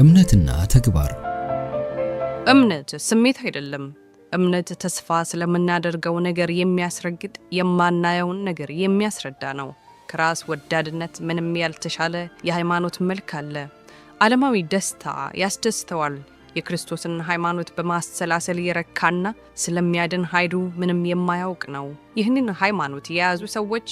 እምነትና ተግባር። እምነት ስሜት አይደለም። እምነት ተስፋ ስለምናደርገው ነገር የሚያስረግጥ የማናየውን ነገር የሚያስረዳ ነው። ከራስ ወዳድነት ምንም ያልተሻለ የሃይማኖት መልክ አለ። ዓለማዊ ደስታ ያስደስተዋል። የክርስቶስን ሃይማኖት በማሰላሰል የረካና ስለሚያድን ኃይሉ ምንም የማያውቅ ነው። ይህንን ሃይማኖት የያዙ ሰዎች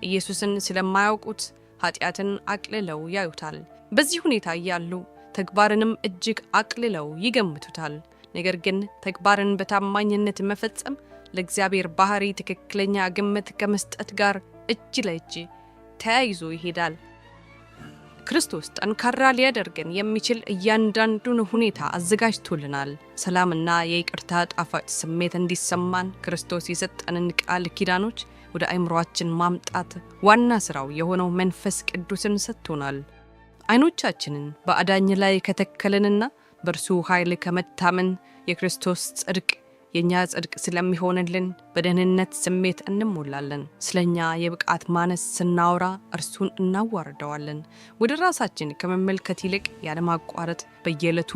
ኢየሱስን ስለማያውቁት ኃጢአትን አቅልለው ያዩታል። በዚህ ሁኔታ እያሉ ተግባርንም እጅግ አቅልለው ይገምቱታል። ነገር ግን ተግባርን በታማኝነት መፈጸም ለእግዚአብሔር ባህሪ ትክክለኛ ግምት ከመስጠት ጋር እጅ ለእጅ ተያይዞ ይሄዳል። ክርስቶስ ጠንካራ ሊያደርገን የሚችል እያንዳንዱን ሁኔታ አዘጋጅቶልናል። ሰላምና የይቅርታ ጣፋጭ ስሜት እንዲሰማን ክርስቶስ የሰጠንን ቃል ኪዳኖች ወደ አእምሮአችን ማምጣት ዋና ስራው የሆነው መንፈስ ቅዱስን ሰጥቶናል። አይኖቻችንን በአዳኝ ላይ ከተከለንና በእርሱ ኃይል ከመታመን የክርስቶስ ጽድቅ የኛ ጽድቅ ስለሚሆንልን በደህንነት ስሜት እንሞላለን። ስለኛ የብቃት ማነስ ስናወራ እርሱን እናዋርደዋለን። ወደ ራሳችን ከመመልከት ይልቅ ያለማቋረጥ በየዕለቱ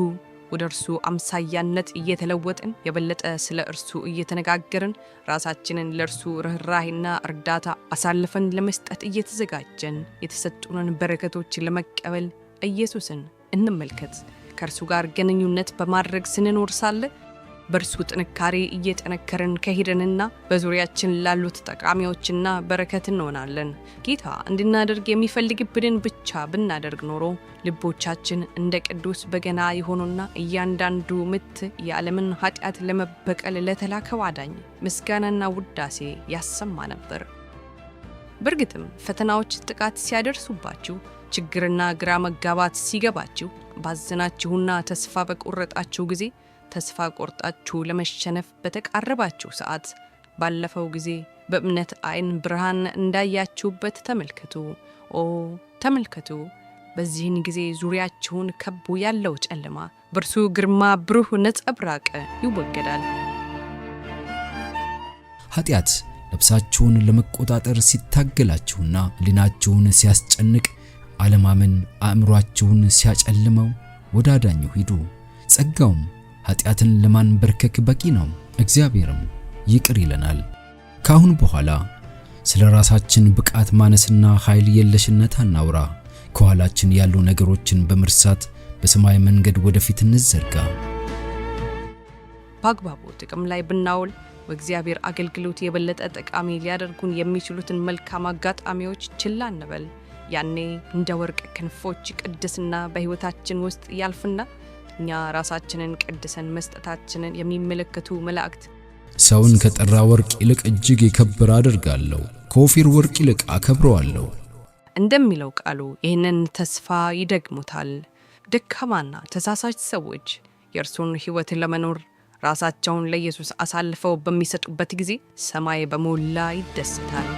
ወደ እርሱ አምሳያነት እየተለወጥን የበለጠ ስለ እርሱ እየተነጋገርን ራሳችንን ለእርሱ ርኅራኄና እርዳታ አሳልፈን ለመስጠት እየተዘጋጀን የተሰጡንን በረከቶች ለመቀበል ኢየሱስን እንመልከት። ከእርሱ ጋር ግንኙነት በማድረግ ስንኖር ሳለ በእርሱ ጥንካሬ እየጠነከርን ከሄድንና በዙሪያችን ላሉት ጠቃሚዎችና በረከት እንሆናለን። ጌታ እንድናደርግ የሚፈልግብንን ብቻ ብናደርግ ኖሮ ልቦቻችን እንደ ቅዱስ በገና የሆኑና እያንዳንዱ ምት የዓለምን ኃጢአት ለመበቀል ለተላከው አዳኝ ምስጋናና ውዳሴ ያሰማ ነበር። በእርግጥም ፈተናዎች ጥቃት ሲያደርሱባችሁ፣ ችግርና ግራ መጋባት ሲገባችሁ፣ ባዘናችሁና ተስፋ በቆረጣችሁ ጊዜ ተስፋ ቆርጣችሁ ለመሸነፍ በተቃረባችሁ ሰዓት ባለፈው ጊዜ በእምነት አይን ብርሃን እንዳያችሁበት ተመልከቱ። ተመልከቱ። በዚህን ጊዜ ዙሪያችሁን ከቦ ያለው ጨለማ በእርሱ ግርማ ብሩህ ነጸብራቅ ይወገዳል። ኃጢአት ነፍሳችሁን ለመቆጣጠር ሲታገላችሁና ሊናችሁን ሲያስጨንቅ፣ አለማመን አእምሯችሁን ሲያጨልመው ወደ አዳኙ ሂዱ። ጸጋውም ኃጢአትን ለማንበርከክ በቂ ነው። እግዚአብሔርም ይቅር ይለናል። ካሁን በኋላ ስለ ራሳችን ብቃት ማነስና ኃይል የለሽነት አናውራ። ከኋላችን ያሉ ነገሮችን በመርሳት በሰማይ መንገድ ወደፊት እንዘርጋ። በአግባቡ ጥቅም ላይ ብናውል በእግዚአብሔር አገልግሎት የበለጠ ጠቃሚ ሊያደርጉን የሚችሉትን መልካም አጋጣሚዎች ችላ እንበል። ያኔ እንደ ወርቅ ክንፎች ቅድስና በሕይወታችን ውስጥ ያልፍና እኛ ራሳችንን ቀድሰን መስጠታችንን የሚመለከቱ መላእክት ሰውን ከጠራ ወርቅ ይልቅ እጅግ የከበረ አደርጋለሁ፣ ከኦፊር ወርቅ ይልቅ አከብረዋለሁ እንደሚለው ቃሉ ይህንን ተስፋ ይደግሙታል። ደካማና ተሳሳች ሰዎች የእርሱን ሕይወት ለመኖር ራሳቸውን ለኢየሱስ አሳልፈው በሚሰጡበት ጊዜ ሰማይ በሞላ ይደስታል።